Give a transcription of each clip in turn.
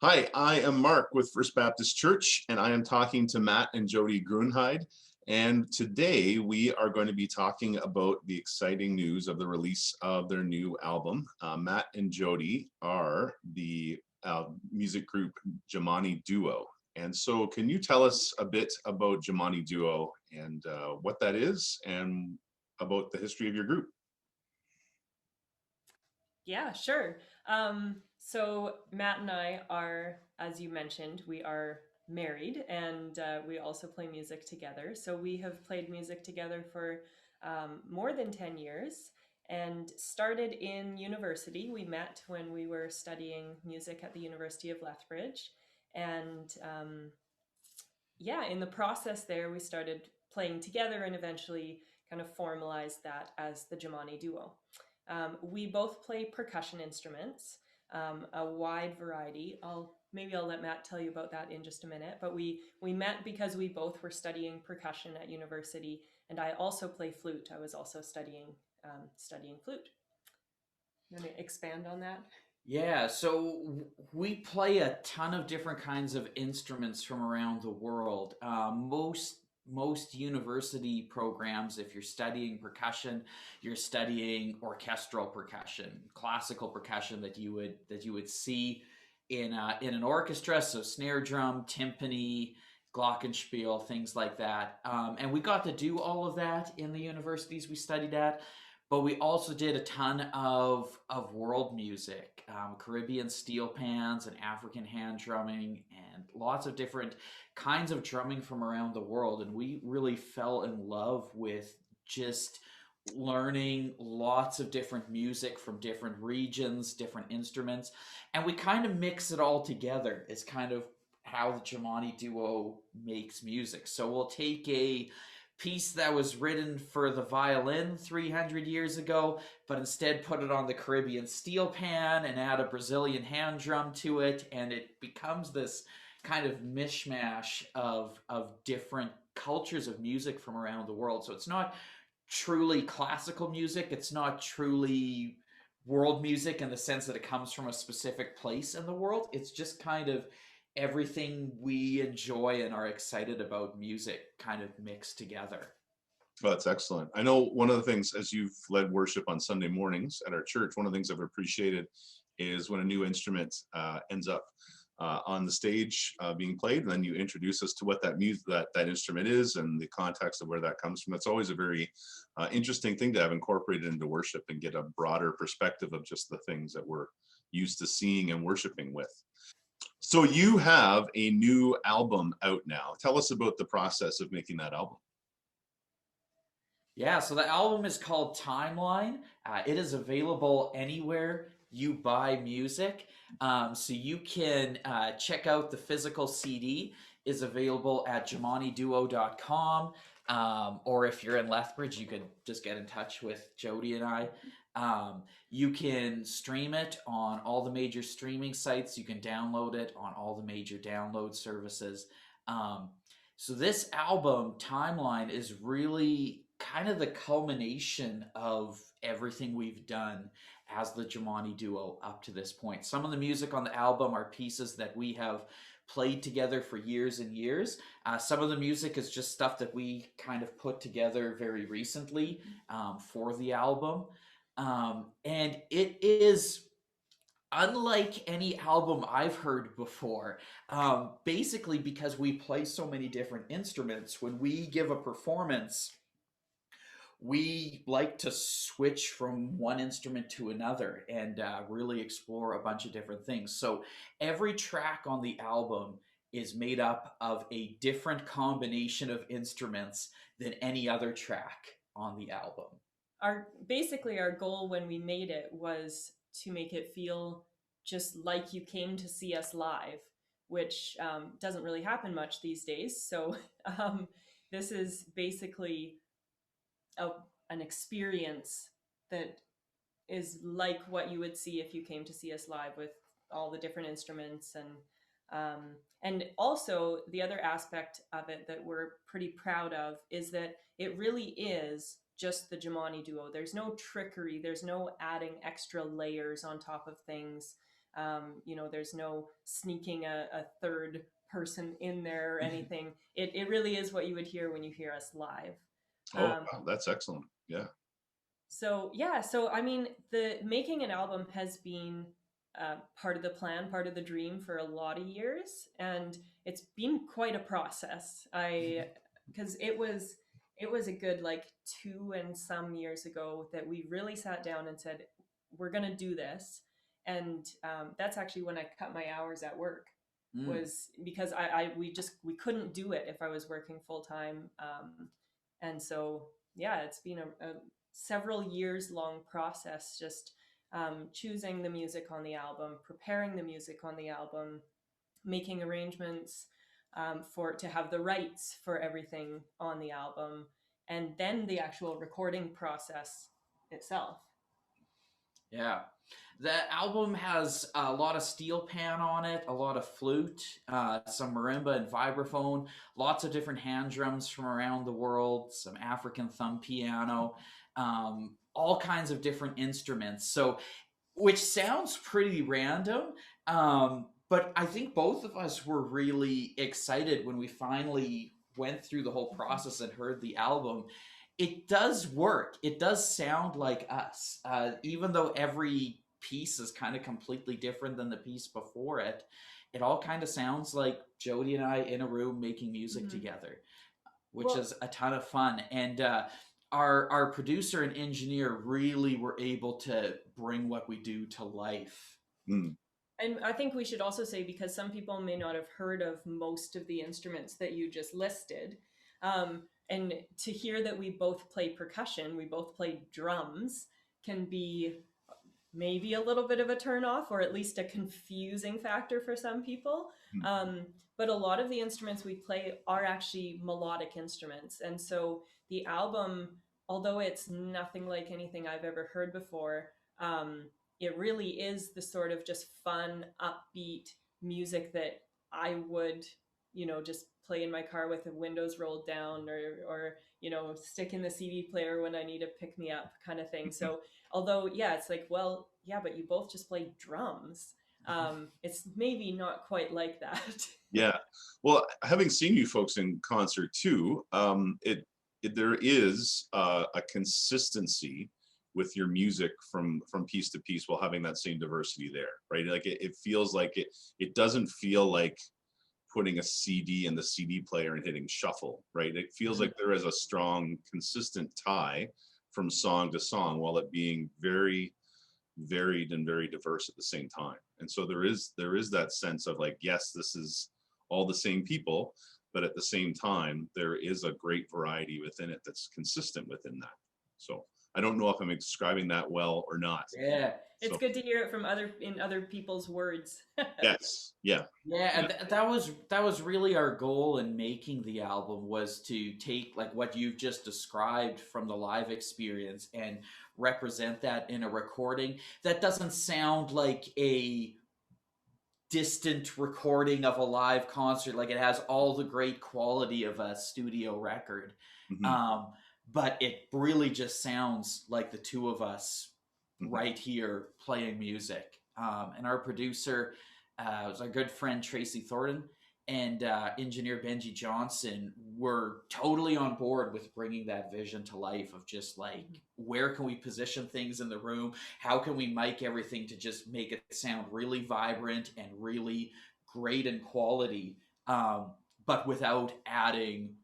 Hi, I am Mark with First Baptist Church, and I am talking to Matt and Jodi Grunheid. And today we are going to be talking about the exciting news of the release of their new album. Matt and Jodi are the music group Jamani Duo. And so, can you tell us a bit about Jamani Duo and what that is and about the history of your group? Yeah, sure. So Matt and I are, as you mentioned, we are married and we also play music together. So we have played music together for more than 10 years and started in university. We met when we were studying music at the University of Lethbridge. And yeah, in the process there, we started playing together and eventually kind of formalized that as the Jamani duo. We both play percussion instruments, a wide variety. Maybe I'll let Matt tell you about that in just a minute. But we met because we both were studying percussion at university, and I also play flute. I was also studying flute. You want to expand on that? Yeah, so we play a ton of different kinds of instruments from around the world. Most university programs, if you're studying percussion, you're studying orchestral percussion, classical percussion that you would see in an orchestra. So snare drum, timpani, glockenspiel, things like that. And we got to do all of that in the universities we studied at, but we also did a ton of world music, Caribbean steel pans and African hand drumming, and lots of different kinds of drumming from around the world. And we really fell in love with just learning lots of different music from different regions, different instruments, and we kind of mix it all together. It's kind of how the Jamani duo makes music. So we'll take a piece that was written for the violin 300 years ago, but instead put it on the Caribbean steel pan and add a Brazilian hand drum to it, and it becomes this kind of mishmash of different cultures of music from around the world. So it's not truly classical music, it's not truly world music in the sense that it comes from a specific place in the world. It's just kind of everything we enjoy and are excited about music kind of mixed together. Oh, that's excellent. I know one of the things, as you've led worship on Sunday mornings at our church, one of the things I've appreciated is when a new instrument ends up on the stage being played, and then you introduce us to what that music, that instrument is, and the context of where that comes from. That's always a very interesting thing to have incorporated into worship and get a broader perspective of just the things that we're used to seeing and worshiping with. So you have a new album out now. Tell us about the process of making that album. Yeah, so the album is called Timeline. It is available anywhere you buy music. So you can check out the physical CD is available at jamaniduo.com. Or if you're in Lethbridge, you could just get in touch with Jodi and I. You can stream it on all the major streaming sites. You can download it on all the major download services. Um, so this album, Timeline, is really kind of the culmination of everything we've done as the Jamani duo up to this point. Some of the music on the album are pieces that we have played together for years and years. Some of the music is just stuff that we kind of put together very recently for the album. And it is unlike any album I've heard before. Basically, because we play so many different instruments, when we give a performance, we like to switch from one instrument to another and really explore a bunch of different things. So every track on the album is made up of a different combination of instruments than any other track on the album. Our goal when we made it was to make it feel just like you came to see us live, which doesn't really happen much these days. So um, this is basically a, an experience that is like what you would see if you came to see us live with all the different instruments and also the other aspect of it that we're pretty proud of is that it really is just the Jamani duo. There's no trickery. There's no adding extra layers on top of things. There's no sneaking a third person in there or anything. It really is what you would hear when you hear us live. Oh, Um, wow, that's excellent. Yeah. so yeah, so I mean, the making an album has been part of the plan, part of the dream for a lot of years, and it's been quite a process. Because it was a good like 2 and some years ago that we really sat down and said we're gonna do this, and that's actually when I cut my hours at work. Mm. Was because we couldn't do it if I was working full time, and so yeah, it's been a several years long process, just choosing the music on the album, preparing the music on the album, making arrangements for to have the rights for everything on the album, and then the actual recording process itself. Yeah. The album has a lot of steel pan on it, a lot of flute, some marimba and vibraphone, lots of different hand drums from around the world, some African thumb piano, all kinds of different instruments. So, which sounds pretty random, but I think both of us were really excited when we finally went through the whole process and heard the album. It does work. It does sound like us, even though every piece is kind of completely different than the piece before it. It all kind of sounds like Jodi and I in a room making music Mm-hmm. together, which Well, is a ton of fun. And our producer and engineer really were able to bring what we do to life. Mm. and I think we should also say, because some people may not have heard of most of the instruments that you just listed, and to hear that we both play percussion, we both play drums, can be maybe a little bit of a turn off, or at least a confusing factor for some people. Mm. Um, but a lot of the instruments we play are actually melodic instruments. And so the album, although it's nothing like anything I've ever heard before, it really is the sort of just fun, upbeat music that I would, just play in my car with the windows rolled down, or stick in the CD player when I need a pick me up kind of thing. So although, yeah, it's like, well, yeah, but you both just play drums. It's maybe not quite like that. Yeah. Well, having seen you folks in concert too, there is a consistency with your music from piece to piece while having that same diversity there, right? Like it feels like it doesn't feel like putting a CD in the CD player and hitting shuffle, right? It feels like there is a strong, consistent tie from song to song, while it being very varied and very diverse at the same time. And so there is that sense of like, yes, this is all the same people, but at the same time, there is a great variety within it that's consistent within that. So I don't know if I'm describing that well or not. Yeah. It's So good to hear it from other people's words. yes, yeah, Yeah, yeah. and that was really our goal in making the album, was to take like what you've just described from the live experience and represent that in a recording that doesn't sound like a distant recording of a live concert. Like, it has all the great quality of a studio record, Mhm, um, but it really just sounds like the two of us mhm. right here playing music. And our producer was our good friend Tracy Thornton, and engineer Benji Johnson were totally on board with bringing that vision to life of just like, where can we position things in the room? How can we mic everything to just make it sound really vibrant and really great in quality, but without adding,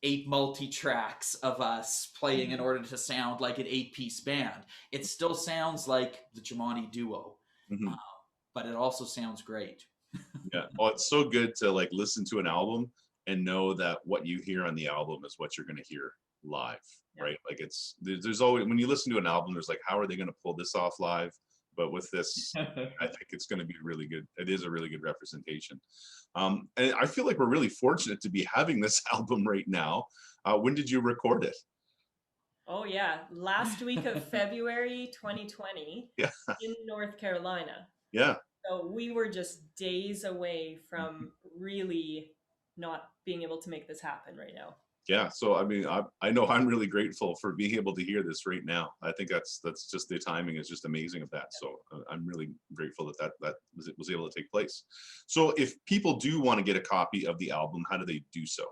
8 multi-tracks of us playing in order to sound like an 8-piece band. It still sounds like the Jamani duo, uh, Mhm. but it also sounds great. Yeah. Oh, it's so good to like listen to an album and know that what you hear on the album is what you're going to hear live, Yeah. right? Like there's always, when you listen to an album, there's like, how are they going to pull this off live? But with this, I think it's going to be really good. It is a really good representation. And I feel like we're really fortunate to be having this album right now. When did you record it? Oh yeah, last week of February 2020 Yeah. in North Carolina. Yeah. So we were just days away from really not being able to make this happen right now. Yeah, so I mean, I know I'm really grateful for being able to hear this right now. I think that's just the timing is just amazing of that. So I'm really grateful that was able to take place. So if people do want to get a copy of the album, how do they do so?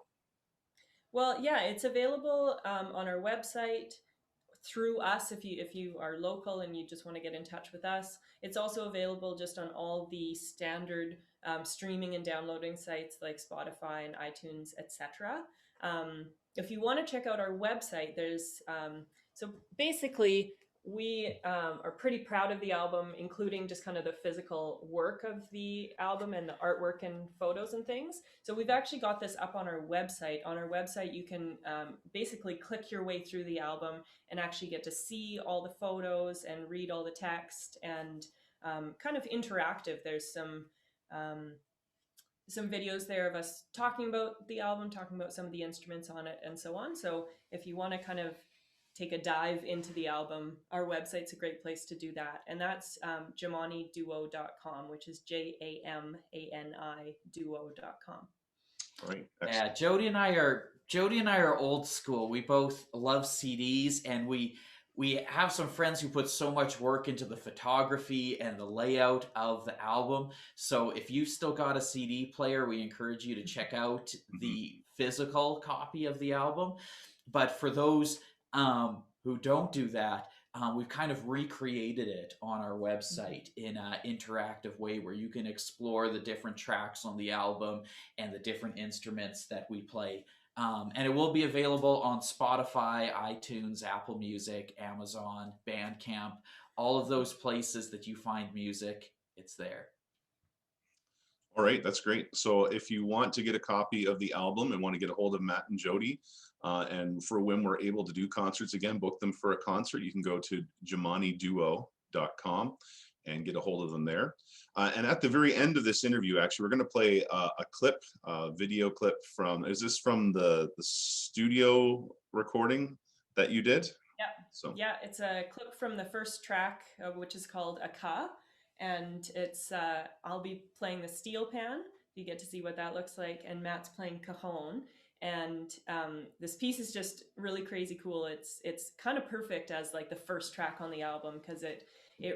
Well, yeah, it's available on our website through us if you are local and you just want to get in touch with us. It's also available just on all the standard streaming and downloading sites like Spotify and iTunes, etc. If you want to check out our website, there's so basically we are pretty proud of the album, including just kind of the physical work of the album and the artwork and photos and things. So we've actually got this up on our website. On our website, you can basically click your way through the album and actually get to see all the photos and read all the text and kind of interactive. There's some videos there of us talking about the album, talking about some of the instruments on it, and so on. So if you want to kind of take a dive into the album, our website's a great place to do that. And that's jamaniduo.com, which is JAMANI duo.com. All right. Yeah, Excellent. Jody and I are old school. We both love CDs, and we have some friends who put so much work into the photography and the layout of the album. So if you've still got a CD player, we encourage you to check out the physical copy of the album. But for those who don't do that, we've kind of recreated it on our website in an interactive way where you can explore the different tracks on the album and the different instruments that we play. And it will be available on Spotify, iTunes, Apple Music, Amazon, Bandcamp, all of those places that you find music, it's there. All right, that's great. So if you want to get a copy of the album and want to get a hold of Matt and Jodi, and for when we're able to do concerts again, book them for a concert, you can go to jamaniduo.com and get a hold of them there. And at the very end of this interview, actually, we're going to play a clip, video clip from, is this from the studio recording that you did? Yeah. So Yeah, it's a clip from the first track, which is called Aka. And it's I'll be playing the steel pan. You get to see what that looks like, and Matt's playing cajon. And this piece is just really crazy cool. It's kind of perfect as like the first track on the album because it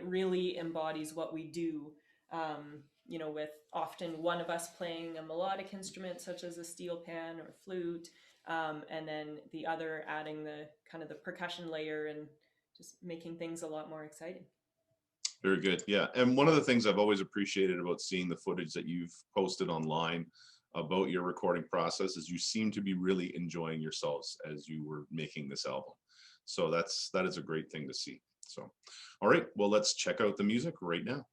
really embodies what we do. You know, with often one of us playing a melodic instrument such as a steel pan or flute, and then the other adding the kind of the percussion layer and just making things a lot more exciting. very good. Yeah. And one of the things I've always appreciated about seeing the footage that you've posted online about your recording process is you seem to be really enjoying yourselves as you were making this album. So that is a great thing to see. So, all right, well, let's check out the music right now.